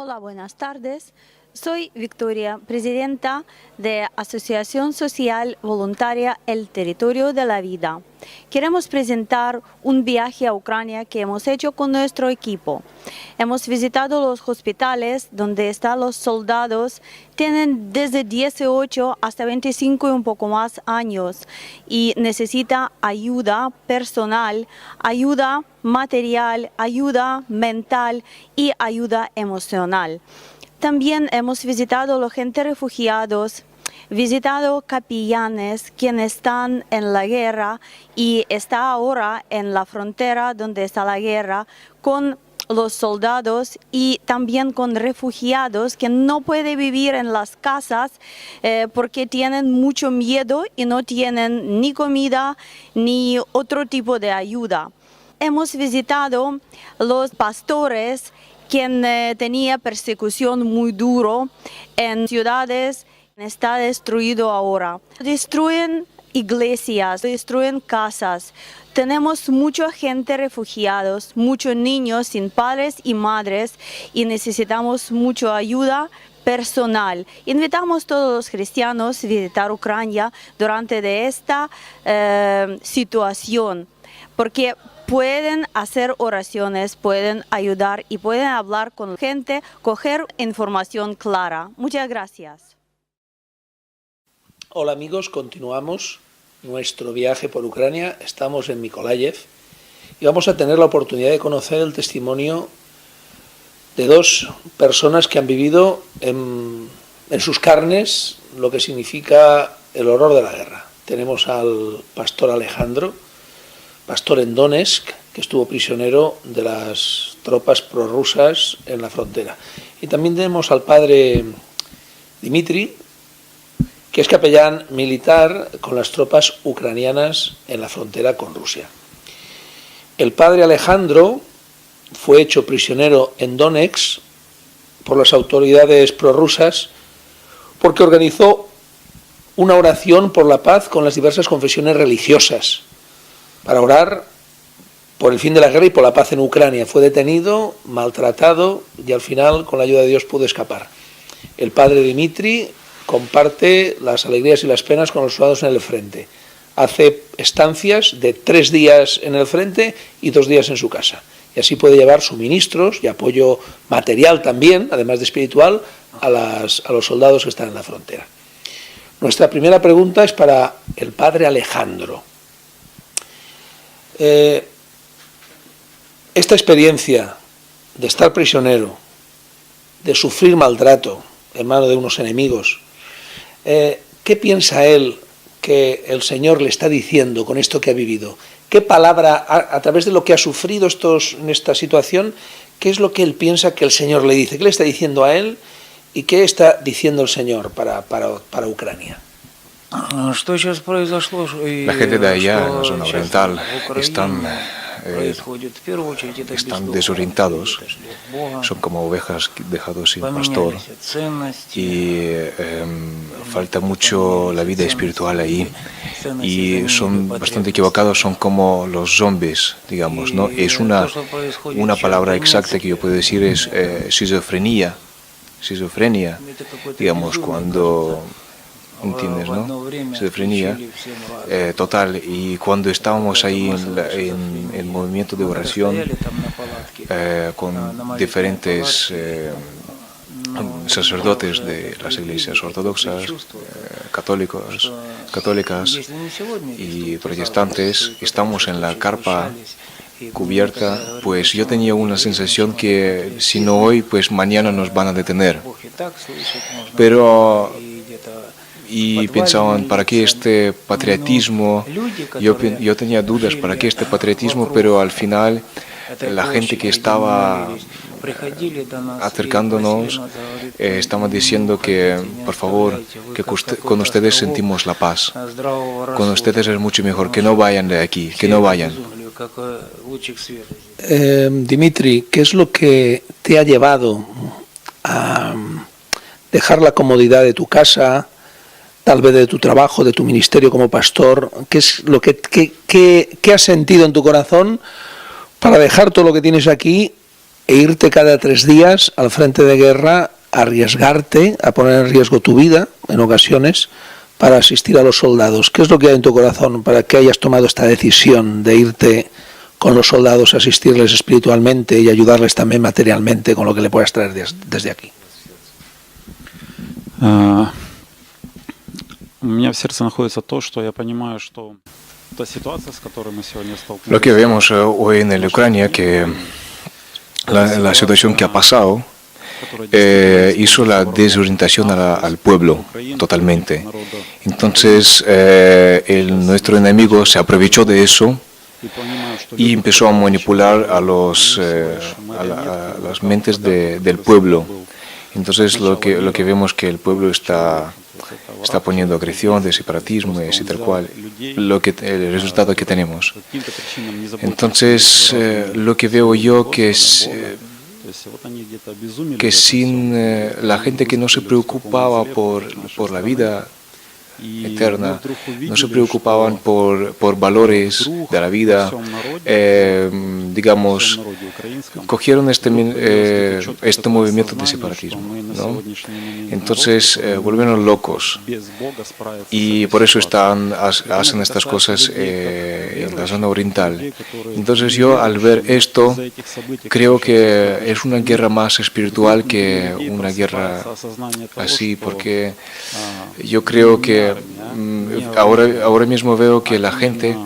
Hola, buenas tardes. Soy Victoria, presidenta de Asociación Social Voluntaria El Territorio de la Vida. Queremos presentar un viaje a Ucrania que hemos hecho con nuestro equipo. Hemos visitado los hospitales donde están los soldados, tienen desde 18 hasta 25 y un poco más años y necesitan ayuda personal, ayuda material, ayuda mental y ayuda emocional. También hemos visitado a los gente refugiados, visitado capellanes quienes están en la guerra y está ahora en la frontera donde está la guerra con los soldados y también con refugiados que no pueden vivir en las casas porque tienen mucho miedo y no tienen ni comida ni otro tipo de ayuda. Hemos visitado los pastores quien tenía persecución muy duro en ciudades, está destruido ahora. Destruyen iglesias, destruyen casas. Tenemos mucha gente refugiados, muchos niños sin padres y madres y necesitamos mucha ayuda personal. Invitamos a todos los cristianos a visitar Ucrania durante esta situación, porque pueden hacer oraciones, pueden ayudar y pueden hablar con gente, coger información clara. Muchas gracias. Hola amigos, continuamos nuestro viaje por Ucrania. Estamos en Mykolaiv y vamos a tener la oportunidad de conocer el testimonio de dos personas que han vivido en sus carnes lo que significa el horror de la guerra. Tenemos al pastor Alejandro, pastor en Donetsk, que estuvo prisionero de las tropas prorrusas en la frontera. Y también tenemos al padre Dmitry, que es capellán militar con las tropas ucranianas en la frontera con Rusia. El padre Alejandro fue hecho prisionero en Donetsk por las autoridades prorrusas porque organizó una oración por la paz con las diversas confesiones religiosas, para orar por el fin de la guerra y por la paz en Ucrania. Fue detenido, maltratado y al final, con la ayuda de Dios, pudo escapar. El padre Dmitry comparte las alegrías y las penas con los soldados en el frente. Hace estancias de 3 días en el frente y 2 días en su casa. Y así puede llevar suministros y apoyo material también, además de espiritual, a los soldados que están en la frontera. Nuestra primera pregunta es para el padre Alejandro. Esta experiencia de estar prisionero, de sufrir maltrato en manos de unos enemigos, ¿qué piensa él que el Señor le está diciendo con esto que ha vivido? ¿Qué palabra, a través de lo que ha sufrido en esta situación, qué es lo que él piensa que el Señor le dice? ¿Qué le está diciendo a él y qué está diciendo el Señor para Ucrania? La gente de allá, en la zona oriental, están desorientados, son como ovejas dejados sin pastor y falta mucho la vida espiritual ahí y son bastante equivocados, son como los zombies, digamos, ¿no? Es una palabra exacta que yo puedo decir, es esquizofrenia, digamos, cuando... ¿Entiendes, no? Esquizofrenia total. Y cuando estábamos ahí en el movimiento de oración con diferentes sacerdotes de las iglesias ortodoxas, católicas y protestantes, estamos en la carpa cubierta, pues yo tenía una sensación que si no hoy, pues mañana nos van a detener. Y pensaban, ¿para qué este patriotismo? Yo tenía dudas, ¿para qué este patriotismo? Pero al final la gente que estaba acercándonos estaba diciendo que, por favor, que con ustedes sentimos la paz. Con ustedes es mucho mejor, que no vayan de aquí, que no vayan. Dmitry, ¿qué es lo que te ha llevado a dejar la comodidad de tu casa, tal vez de tu trabajo, de tu ministerio como pastor? ¿Qué es lo que has sentido en tu corazón para dejar todo lo que tienes aquí e irte cada 3 días al frente de guerra, arriesgarte, a poner en riesgo tu vida en ocasiones para asistir a los soldados. ¿Qué es lo que hay en tu corazón para que hayas tomado esta decisión de irte con los soldados, asistirles espiritualmente y ayudarles también materialmente con lo que le puedas traer desde aquí? У меня в сердце находится то, что я понимаю, что та ситуация, с которой мы сегодня столкнулись. Lo que vemos hoy en el Ucrania, que la situación que ha pasado hizo la desorientación al pueblo totalmente. Entonces nuestro enemigo se aprovechó de eso y empezó a manipular a las mentes del pueblo. Entonces lo que vemos que el pueblo está poniendo agresión, de separatismo, y así tal cual, el resultado que tenemos. Entonces lo que veo yo que sin la gente que no se preocupaba por la vida eterna, no se preocupaban por valores de la vida, digamos, cogieron este movimiento de separatismo, ¿no? Entonces volvieron locos y por eso hacen estas cosas en la zona oriental. Entonces yo al ver esto creo que es una guerra más espiritual que una guerra así, porque yo creo que ahora mismo veo que la gente,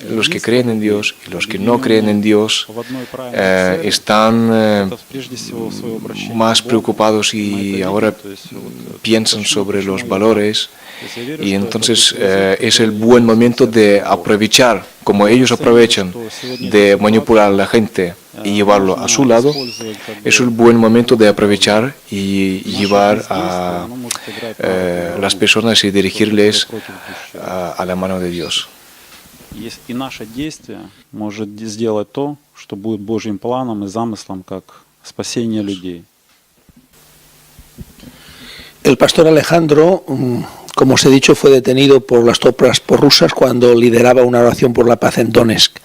los que creen en Dios y los que no creen en Dios, están más preocupados y ahora piensan sobre los valores, y entonces es el buen momento de aprovechar, como ellos aprovechan de manipular a la gente y llevarlo a su lado, es el buen momento de aprovechar y llevar a las personas y dirigirles a la mano de Dios. И наше действие может сделать то, что будет Божьим планом и замыслом, как спасение людей. El pastor Alejandro, como os he dicho, fue detenido por las tropas prorrusas cuando lideraba una oración por la paz en Donetsk.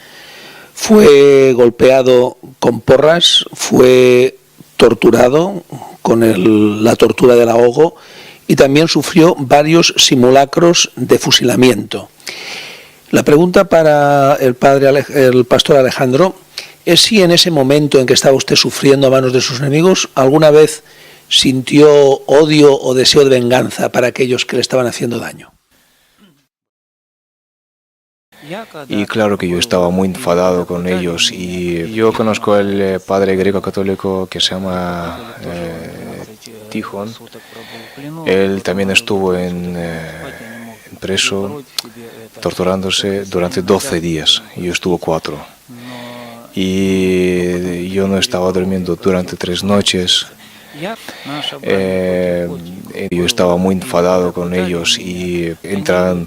Fue golpeado con porras, fue torturado con la tortura del ahogo y también sufrió varios simulacros de fusilamiento. La pregunta para el pastor Alejandro es si en ese momento en que estaba usted sufriendo a manos de sus enemigos, alguna vez sintió odio o deseo de venganza para aquellos que le estaban haciendo daño. Y claro que yo estaba muy enfadado con ellos, y yo conozco al padre griego católico que se llama Tijón. Él también estuvo preso, torturándose durante 12 días, yo estuve 4. Y yo no estaba durmiendo durante 3 noches. Yo estaba muy enfadado con ellos y entraban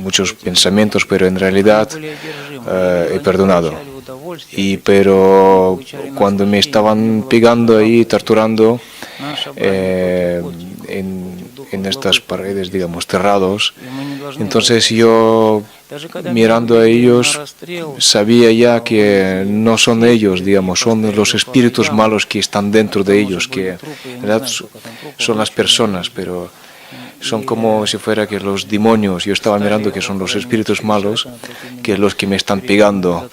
muchos pensamientos, pero en realidad he perdonado. Pero cuando me estaban pegando ahí, torturando en estas paredes, digamos, cerrados, entonces yo, mirando a ellos, sabía ya que no son ellos, digamos, son los espíritus malos que están dentro de ellos, que en realidad son las personas, pero son como si fuera que los demonios. Yo estaba mirando que son los espíritus malos, que los que me están pegando.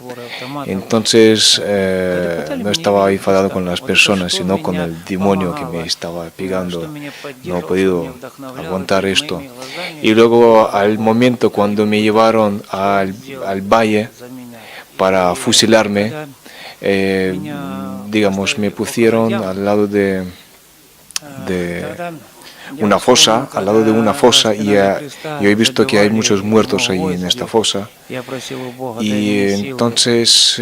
Entonces no estaba enfadado con las personas, sino con el demonio que me estaba pegando. No he podido aguantar esto. Y luego, al momento cuando me llevaron al valle para fusilarme, digamos, me pusieron al lado de una fosa, al lado de una fosa, y yo he visto que hay muchos muertos ahí en esta fosa. Y entonces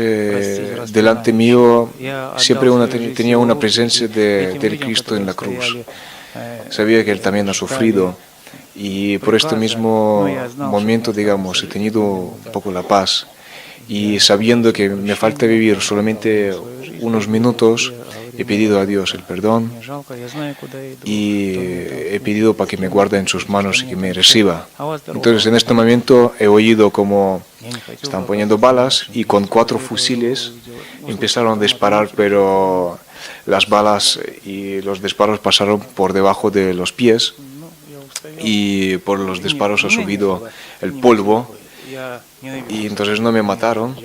delante mío siempre tenía una presencia del Cristo en la cruz. Sabía que Él también ha sufrido, y por este mismo momento, digamos, he tenido un poco la paz. Y sabiendo que me falta vivir solamente unos minutos, he pedido a Dios el perdón y he pedido para que me guarde en sus manos y que me reciba. Entonces, en este momento he oído como están poniendo balas, y con 4 fusiles empezaron a disparar, pero las balas y los disparos pasaron por debajo de los pies y por los disparos ha subido el polvo y entonces no me mataron,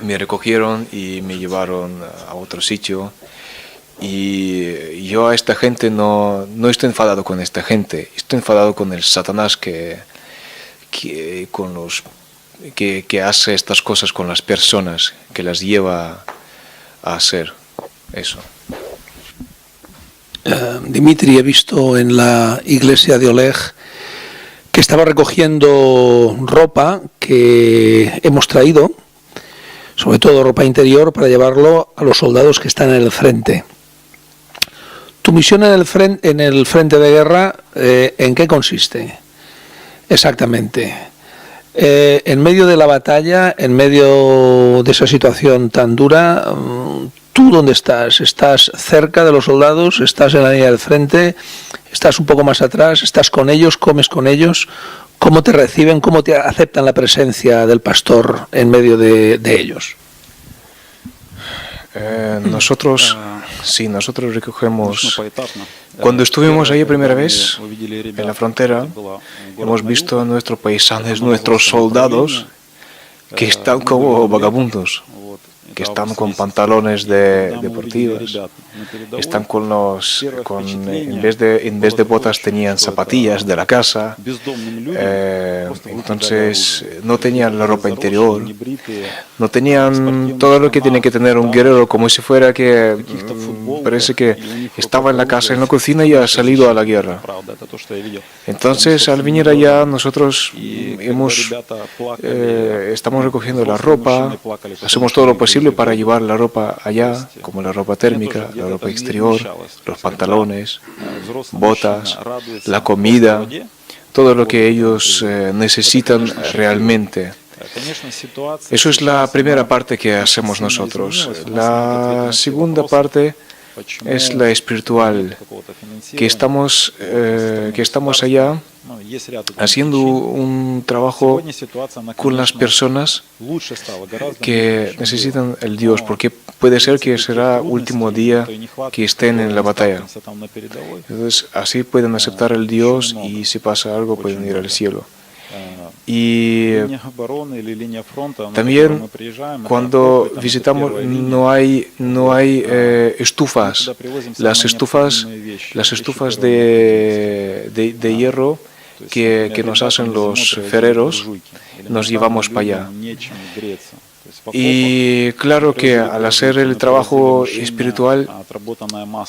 me recogieron y me llevaron a otro sitio. Y yo a esta gente no estoy enfadado con esta gente, estoy enfadado con el Satanás que hace estas cosas con las personas, que las lleva a hacer eso. Dimitri, he visto en la iglesia de Oleg que estaba recogiendo ropa que hemos traído, sobre todo ropa interior, para llevarlo a los soldados que están en el frente. ¿Tu misión en el frente de guerra en qué consiste exactamente? En medio de la batalla, en medio de esa situación tan dura, ¿tú dónde estás? ¿Estás cerca de los soldados? ¿Estás en la línea del frente? ¿Estás un poco más atrás? ¿Estás con ellos? ¿Comes con ellos? ¿Cómo te reciben? ¿Cómo te aceptan la presencia del pastor en medio de ellos? Nosotros recogemos. Cuando estuvimos ahí primera vez en la frontera, hemos visto a nuestros paisanos, nuestros soldados, que están como vagabundos, que están con pantalones deportivos, están en vez de botas tenían zapatillas de la casa, entonces no tenían la ropa interior, no tenían todo lo que tiene que tener un guerrero, como si fuera que parece que estaba en la casa, en la cocina y ha salido a la guerra. Entonces al venir allá nosotros estamos recogiendo la ropa, hacemos todo lo posible para llevar la ropa allá, como la ropa térmica, la ropa exterior, los pantalones, botas, la comida, todo lo que ellos necesitan realmente. Eso es la primera parte que hacemos nosotros. La segunda parte es la espiritual, que estamos allá haciendo un trabajo con las personas que necesitan el Dios, porque puede ser que será el último día que estén en la batalla. Entonces así pueden aceptar el Dios y si pasa algo pueden ir al cielo. Y también cuando visitamos no hay estufas. Las estufas de hierro que nos hacen los ferreros, nos llevamos para allá. Y claro que al hacer el trabajo espiritual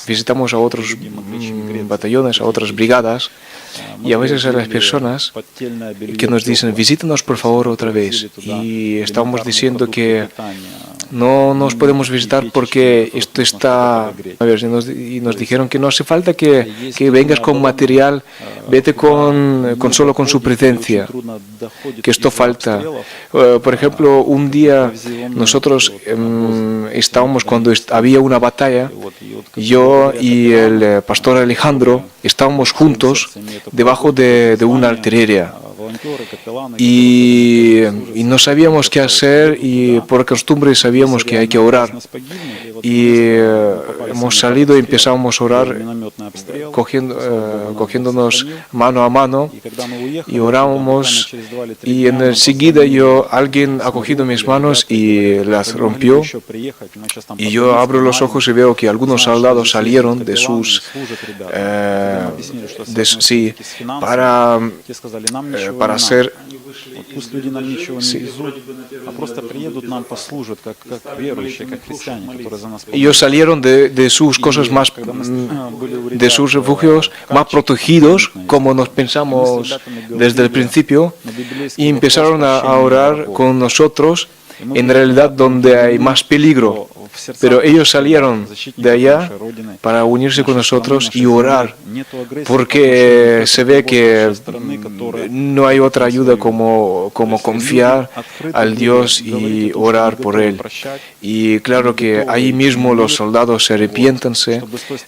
visitamos a otros batallones, a otras brigadas, y a veces a las personas que nos dicen visítenos por favor otra vez, y estamos diciendo que no nos podemos visitar porque esto está... Y nos dijeron que no hace falta que vengas con material, vete solo con su presencia, que esto falta. Por ejemplo, un día nosotros estábamos cuando había una batalla, yo y el pastor Alejandro estábamos juntos debajo de una artillería. Y no sabíamos qué hacer y por costumbre sabíamos que hay que orar. Y hemos salido y empezamos a orar cogiéndonos mano a mano y orábamos, y enseguida alguien ha cogido mis manos y las rompió, y yo abro los ojos y veo que algunos soldados salieron de sus para hacer ellos salieron de sus cosas más, de sus refugios más protegidos, como nos pensamos desde el principio, y empezaron a orar con nosotros en realidad donde hay más peligro. Pero ellos salieron de allá para unirse con nosotros y orar, porque se ve que no hay otra ayuda como confiar al Dios y orar por Él. Y claro que ahí mismo los soldados se arrepiéntanse,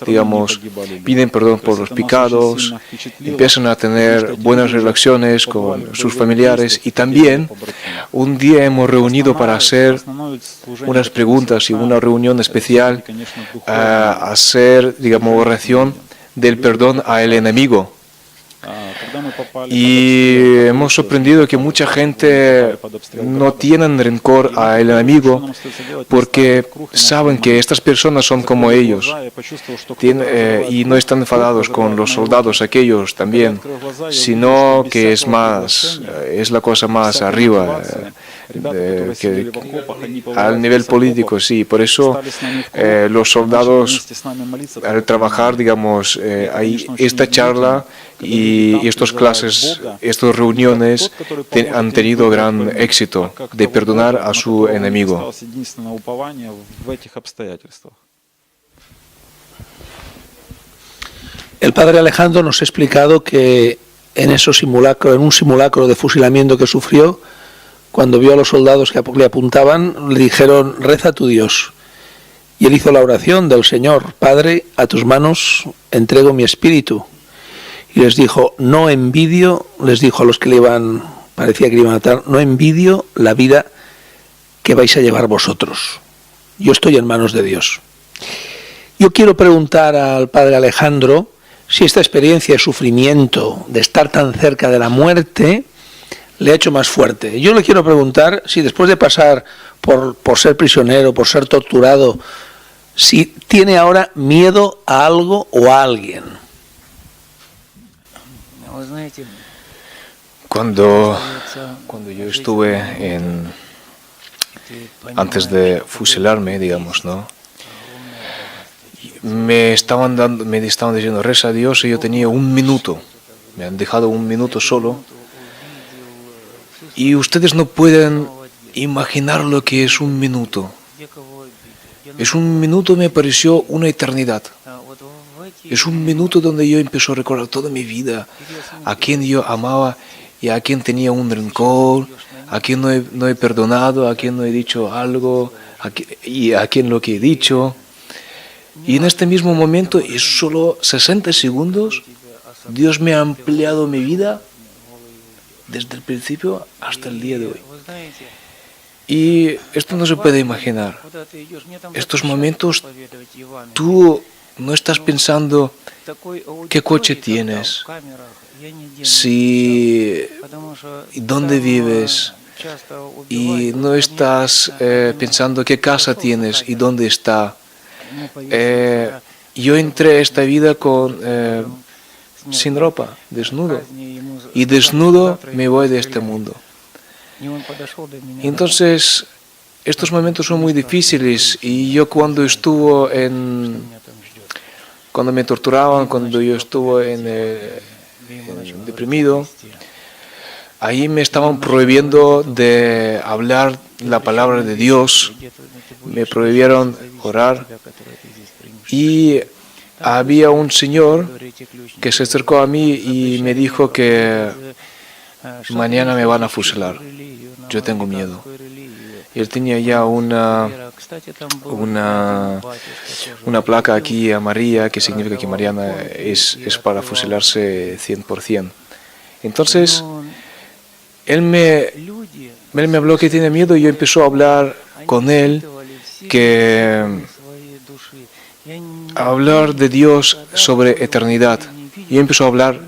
digamos, piden perdón por los pecados, empiezan a tener buenas relaciones con sus familiares y también un día hemos reunido para hacer unas preguntas y una reunión especial, hacer, digamos, oración del perdón al enemigo. Y hemos sorprendido que mucha gente no tiene rencor al enemigo porque saben que estas personas son como ellos y no están enfadados con los soldados aquellos también, sino que es la cosa más arriba, al nivel político, sí. Por eso los soldados al trabajar, digamos, hay esta charla y estas clases, estas reuniones han tenido gran éxito de perdonar a su enemigo. El padre Alejandro nos ha explicado que en un simulacro de fusilamiento que sufrió, cuando vio a los soldados que le apuntaban, le dijeron: reza a tu Dios. Y él hizo la oración del Señor: Padre, a tus manos entrego mi espíritu. Y les dijo: no envidio, les dijo a los que parecía que le iban a matar, no envidio la vida que vais a llevar vosotros. Yo estoy en manos de Dios. Yo quiero preguntar al padre Alejandro si esta experiencia de sufrimiento, de estar tan cerca de la muerte, le ha hecho más fuerte. Yo le quiero preguntar si después de pasar por ser prisionero, por ser torturado, si tiene ahora miedo a algo o a alguien. Cuando yo estuve antes de fusilarme, digamos, ¿no? Me estaban diciendo: reza a Dios, y yo tenía un minuto. Me han dejado un minuto solo. Y ustedes no pueden imaginar lo que es un minuto. Un minuto me pareció una eternidad. Es un minuto donde yo empiezo a recordar toda mi vida, a quien yo amaba y a quien tenía un rencor, a quien no he perdonado, a quien no he dicho algo y a quien lo que he dicho. Y en este mismo momento, y solo 60 segundos, Dios me ha ampliado mi vida desde el principio hasta el día de hoy. Y esto no se puede imaginar. Estos momentos, tú no estás pensando qué coche tienes, dónde vives, y no estás pensando qué casa tienes y dónde está. Yo entré a esta vida sin ropa, desnudo, y desnudo me voy de este mundo. Entonces, estos momentos son muy difíciles, y yo cuando me torturaban, cuando yo estuve deprimido, ahí me estaban prohibiendo de hablar la palabra de Dios, me prohibieron orar, y había un señor que se acercó a mí y me dijo que mañana me van a fusilar, yo tengo miedo. Él tenía ya una placa aquí amarilla, que significa que Mariana es para fusilarse 100%. Entonces, él me habló que tiene miedo, y yo empecé a hablar con él, a hablar de Dios sobre eternidad. Y empezó a hablar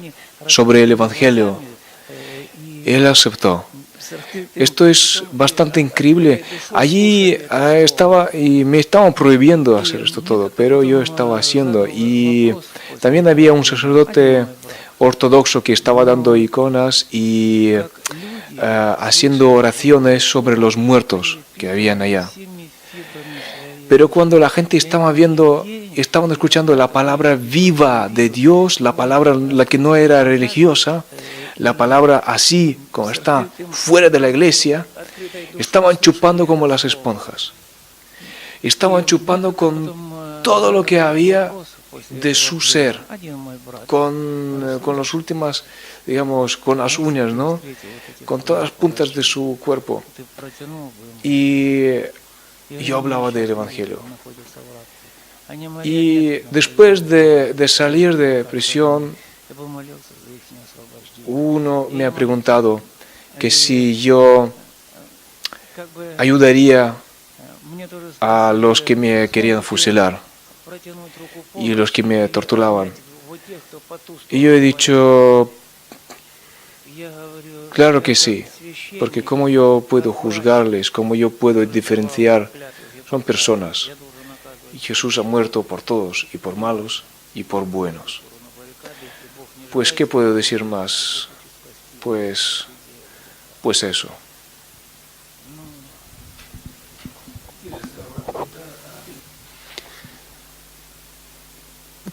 sobre el Evangelio. Él aceptó. Esto es bastante increíble. Allí estaba y me estaban prohibiendo hacer esto todo, pero yo estaba haciendo. Y también había un sacerdote ortodoxo que estaba dando iconas y haciendo oraciones sobre los muertos que habían allá. Pero cuando la gente estaban escuchando la palabra viva de Dios, la palabra la que no era religiosa, la palabra así como está fuera de la iglesia, estaban chupando como las esponjas. estaban chupando con todo lo que había de su ser, con las últimas, digamos, con las uñas, ¿no? Con todas las puntas de su cuerpo. Y yo hablaba del Evangelio. Y después de salir de prisión, uno me ha preguntado que si yo ayudaría a los que me querían fusilar y los que me torturaban. Y yo he dicho, claro que sí, porque ¿cómo yo puedo juzgarles? ¿Cómo yo puedo diferenciar? Son personas. Y Jesús ha muerto por todos, y por malos, y por buenos. Pues, ¿qué puedo decir más? Pues eso.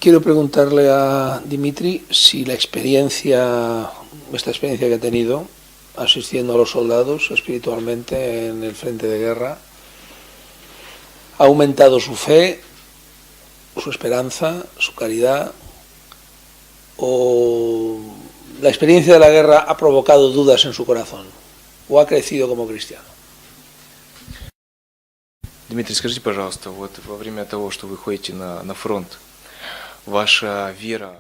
Quiero preguntarle a Dimitri si esta experiencia que ha tenido asistiendo a los soldados espiritualmente en el frente de guerra, ha aumentado su fe, su esperanza, su caridad, o la experiencia de la guerra ha provocado dudas en su corazón, o ha crecido como cristiano. Дмитрий, скажите, пожалуйста, вот во время того, что вы ходите на фронт, ваша вера,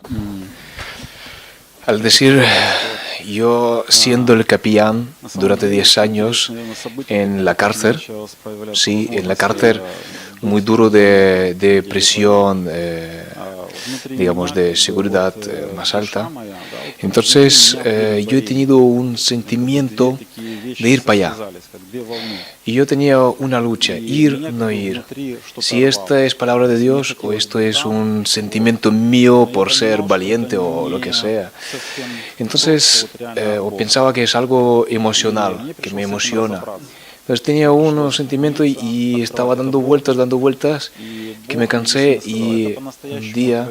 al decir, yo siendo el capellán durante 10 años en la cárcel, sí, en la cárcel muy duro de presión, digamos, de seguridad más alta, entonces yo he tenido un sentimiento de ir para allá. Y yo tenía una lucha, ir, no ir. Si esta es palabra de Dios o esto es un sentimiento mío por ser valiente o lo que sea. Entonces, o pensaba que es algo emocional, que me emociona. Entonces tenía unos sentimientos y estaba dando vueltas, que me cansé y un día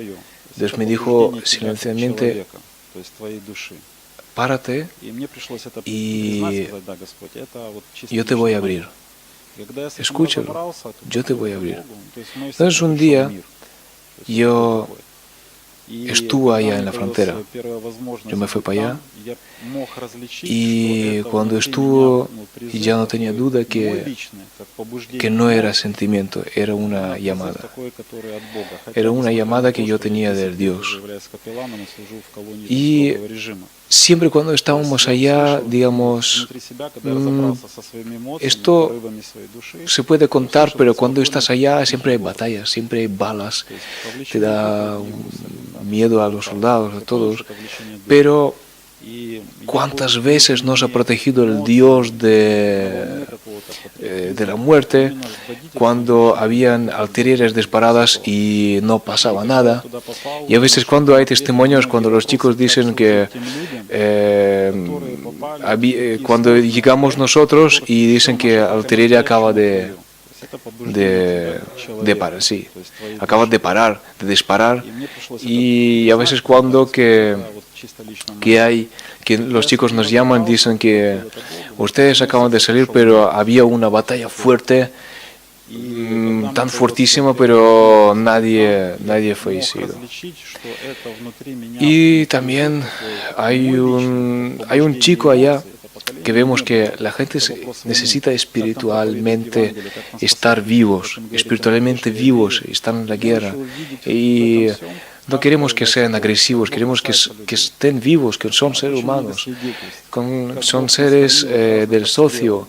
Dios me dijo silenciosamente, párate y yo te voy a abrir. Escúchalo, yo te voy a abrir. Entonces un día yo estuve allá en la frontera, yo me fui para allá y cuando estuvo ya no tenía duda que no era sentimiento, era una llamada. Era una llamada que yo tenía del Dios. Y siempre cuando estábamos allá, digamos, esto se puede contar, pero cuando estás allá siempre hay batallas, siempre hay balas, te da miedo a los soldados, a todos, pero ¿cuántas veces nos ha protegido el Dios de la muerte cuando habían artillerías disparadas y no pasaba nada? Y a veces cuando hay testimonios, cuando los chicos dicen que cuando llegamos nosotros y dicen que la artillería acaba de parar, sí, acaba de parar, de disparar, y a veces cuando que los chicos nos llaman, dicen que ustedes acaban de salir, pero había una batalla fuerte, tan fuertísima, pero nadie fue herido. Y también hay un chico allá que vemos que la gente necesita espiritualmente estar vivos, espiritualmente vivos, están en la guerra. Y no queremos que sean agresivos, queremos que estén vivos, que son seres humanos, son seres del socio.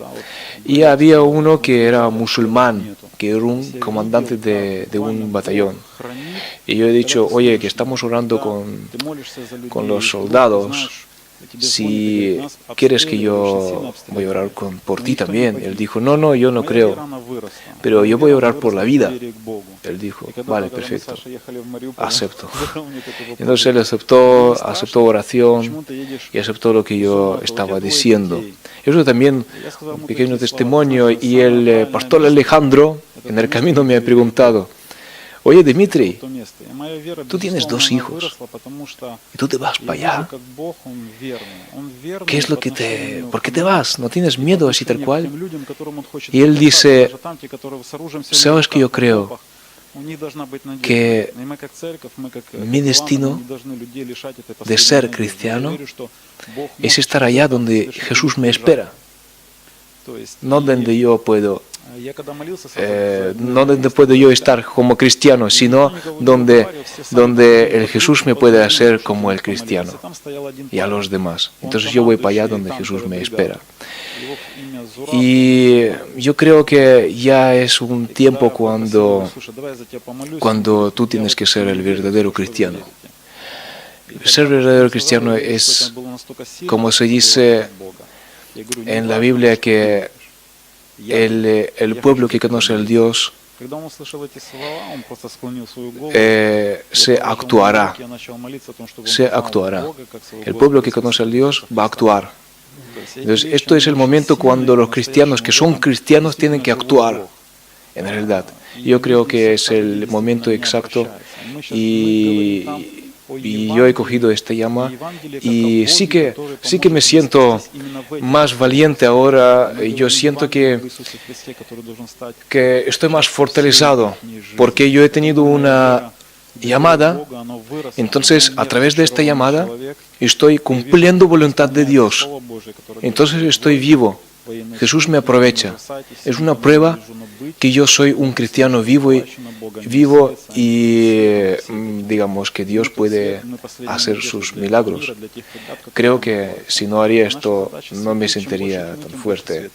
Y había uno que era musulmán, que era un comandante de un batallón. Y yo he dicho, oye, que estamos orando con los soldados. Si quieres que yo voy a orar por ti también. Él dijo, no, yo no creo, pero yo voy a orar por la vida. Él dijo, vale, perfecto, acepto. Entonces él aceptó oración y aceptó lo que yo estaba diciendo. Eso también un pequeño testimonio. Y el pastor Alejandro en el camino me ha preguntado, oye Dmitry, то место. И моя вера, tú tienes безусловно, dos она hijos выросла, потому что y tú te vas я para вижу, allá. как Бог, Он верный. Он верный ¿Qué es lo по que отношению ¿Por к qué te нам, vas? ¿No tienes и по miedo así tal отношению к cual? тем людям, которым Он хочет Y él прикасаться, dice, даже там, те, которые с оружием сегодня в ¿sabes que yo руках, в creo окопах, у них должна быть надежда. que И мы как церковь, мы как mi Ивановы, destino не должны людей лишать этой de последней ser надежды. Я cristiano верю, что Бог es может estar через allá это donde совершить Jesús me великие espera, дела? То есть, no donde yo puedo, я когда молился за no donde puedo yo estar como cristiano, sino donde el Jesús me puede hacer como el cristiano y a los demás. Entonces yo voy para allá donde Jesús me espera. Y yo creo que ya es un tiempo cuando tú tienes que ser el verdadero cristiano. Ser verdadero cristiano es, como se dice en la Biblia, que el pueblo que conoce al Dios se actuará. Se actuará. El pueblo que conoce al Dios va a actuar. Entonces, esto es el momento cuando los cristianos que son cristianos tienen que actuar, en realidad. Yo creo que es el momento exacto y yo he cogido esta llama y sí que me siento más valiente ahora. Yo siento que estoy más fortalecido porque yo he tenido una llamada. Entonces, a través de esta llamada estoy cumpliendo voluntad de Dios. Entonces estoy vivo. Jesús me aprovecha. Es una prueba que yo soy un cristiano vivo y digamos que Dios puede hacer sus milagros. Creo que si no haría esto no me sentiría tan fuerte.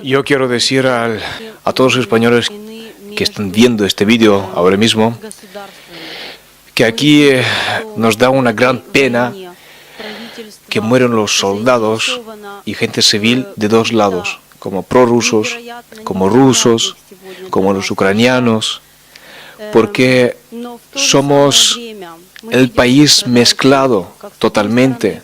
Yo quiero decir a todos los españoles que están viendo este vídeo ahora mismo que aquí nos da una gran pena que mueren los soldados y gente civil de dos lados, como prorrusos, como rusos, como los ucranianos, porque somos el país mezclado totalmente.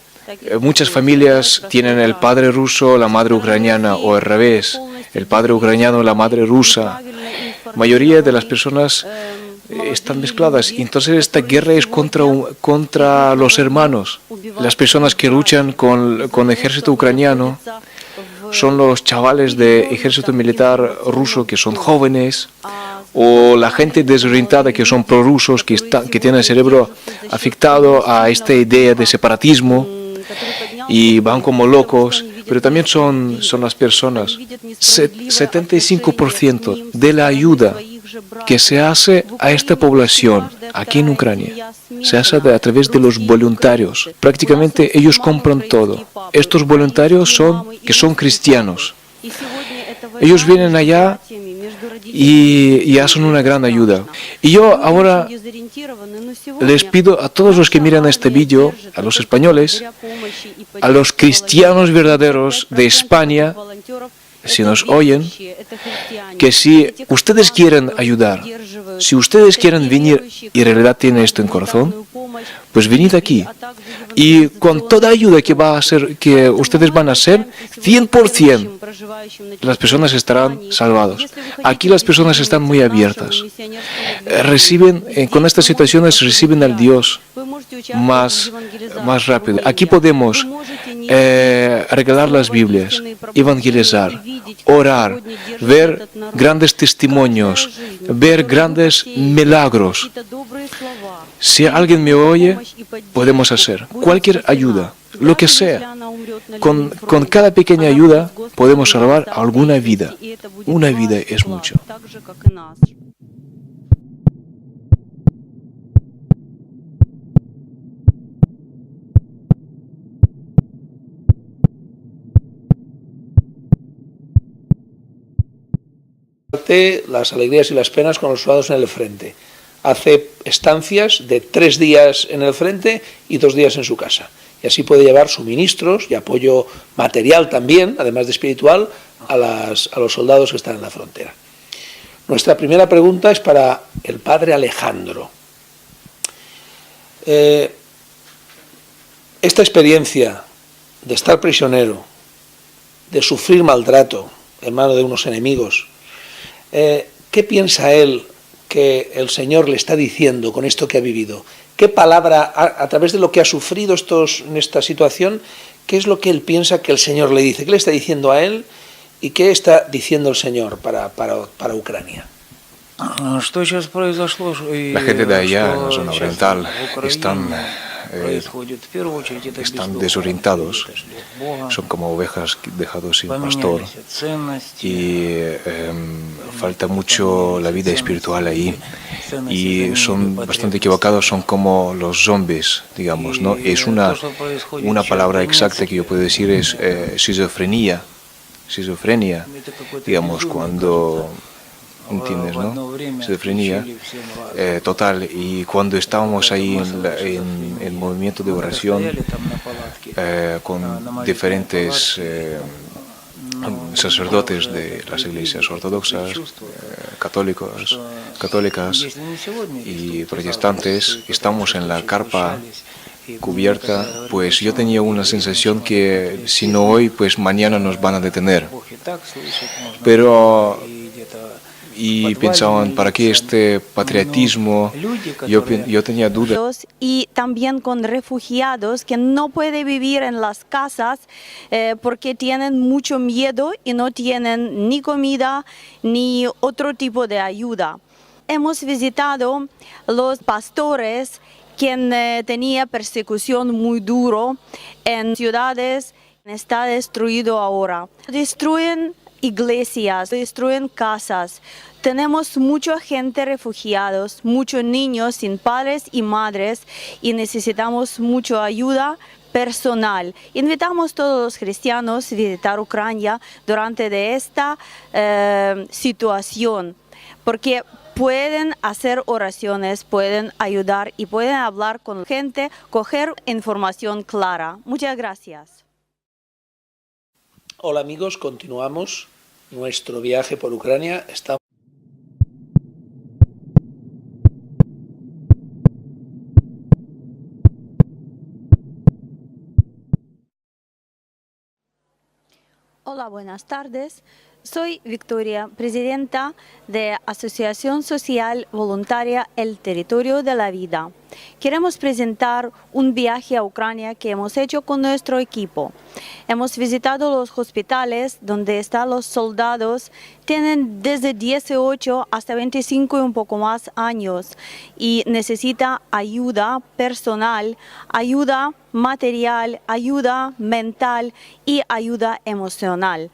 Muchas familias tienen el padre ruso, la madre ucraniana, o al revés, el padre ucraniano, la madre rusa. La mayoría de las personas están mezcladas. Entonces esta guerra es contra los hermanos. Las personas que luchan con el ejército ucraniano son los chavales del ejército militar ruso que son jóvenes, o la gente desorientada que son prorrusos, que tienen el cerebro afectado a esta idea de separatismo y van como locos. Pero también son las personas. 75% de la ayuda que se hace a esta población aquí en Ucrania se hace a través de los voluntarios. Prácticamente ellos compran todo. Estos voluntarios son cristianos. Ellos vienen allá y hacen una gran ayuda. Y yo ahora les pido a todos los que miran este vídeo, a los españoles, a los cristianos verdaderos de España, si nos oyen, que si ustedes quieren ayudar, si ustedes quieren venir y en realidad tienen esto en corazón, pues venid aquí. Y con toda ayuda que ustedes van a hacer, 100% las personas estarán salvadas. Aquí las personas están muy abiertas. Con estas situaciones reciben al Dios más rápido. Aquí podemos regalar las Biblias, evangelizar, orar, ver grandes testimonios, ver grandes milagros. Si alguien me oye, podemos hacer cualquier ayuda, lo que sea. Con cada pequeña ayuda podemos salvar alguna vida. Una vida es mucho. Las alegrías y las penas con los soldados en el frente. Hace estancias de 3 días en el frente y 2 días en su casa. Y así puede llevar suministros y apoyo material también, además de espiritual, a los soldados que están en la frontera. Nuestra primera pregunta es para el padre Alejandro. Esta experiencia de estar prisionero, de sufrir maltrato en manos de unos enemigos, ¿qué piensa él que el Señor le está diciendo con esto que ha vivido? ¿Qué palabra, a través de lo que ha sufrido en esta situación, qué es lo que él piensa que el Señor le dice? ¿Qué le está diciendo a él y qué está diciendo el Señor para Ucrania? La gente de allá, en la zona oriental, están desorientados, son como ovejas dejados sin pastor y falta mucho la vida espiritual ahí y son bastante equivocados, son como los zombies, digamos, ¿no? Es una palabra exacta que yo puedo decir es esquizofrenia, digamos, cuando... ¿Entiendes, no? Esquizofrenia total. Y cuando estábamos ahí en el movimiento de oración con diferentes sacerdotes de las iglesias ortodoxas, católicas y protestantes, estamos en la carpa cubierta, pues yo tenía una sensación que si no hoy, pues mañana nos van a detener. Y pensaban, ¿para qué este patriotismo? Yo tenía dudas. Y también con refugiados que no pueden vivir en las casas porque tienen mucho miedo y no tienen ni comida ni otro tipo de ayuda. Hemos visitado los pastores quien tenía persecución muy duro en ciudades, está destruido ahora. Destruyen iglesias, destruyen casas. Tenemos mucha gente refugiados, muchos niños sin padres y madres y necesitamos mucha ayuda personal. Invitamos a todos los cristianos a visitar Ucrania durante esta situación, porque pueden hacer oraciones, pueden ayudar y pueden hablar con la gente, coger información clara. Muchas gracias. Hola amigos, continuamos nuestro viaje por Ucrania. Hola, buenas tardes. Soy Victoria, presidenta de Asociación Social Voluntaria El Territorio de la Vida. Queremos presentar un viaje a Ucrania que hemos hecho con nuestro equipo. Hemos visitado los hospitales donde están los soldados, tienen desde 18 hasta 25 y un poco más años y necesitan ayuda personal, ayuda material, ayuda mental y ayuda emocional.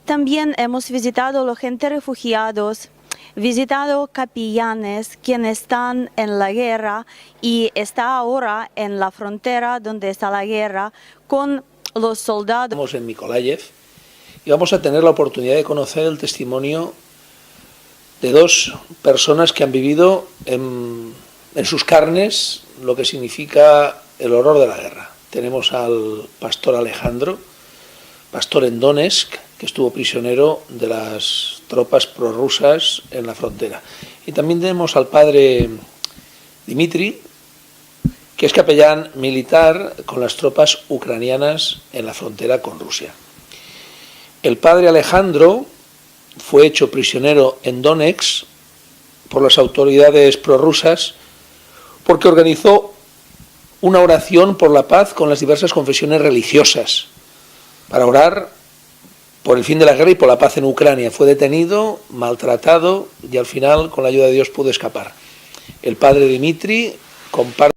También hemos visitado a los gente refugiados, visitado capellanes quienes están en la guerra y está ahora en la frontera donde está la guerra con los soldados. Estamos en Mykolaiv y vamos a tener la oportunidad de conocer el testimonio de dos personas que han vivido en sus carnes lo que significa el horror de la guerra. Tenemos al pastor Alejandro, pastor en Donetsk, que estuvo prisionero de las tropas prorrusas en la frontera. Y también tenemos al padre Dmitry, que es capellán militar con las tropas ucranianas en la frontera con Rusia. El padre Alejandro fue hecho prisionero en Donetsk por las autoridades prorrusas porque organizó una oración por la paz con las diversas confesiones religiosas para orar por el fin de la guerra y por la paz en Ucrania. Fue detenido, maltratado y al final, con la ayuda de Dios, pudo escapar. El padre Dmitry comparte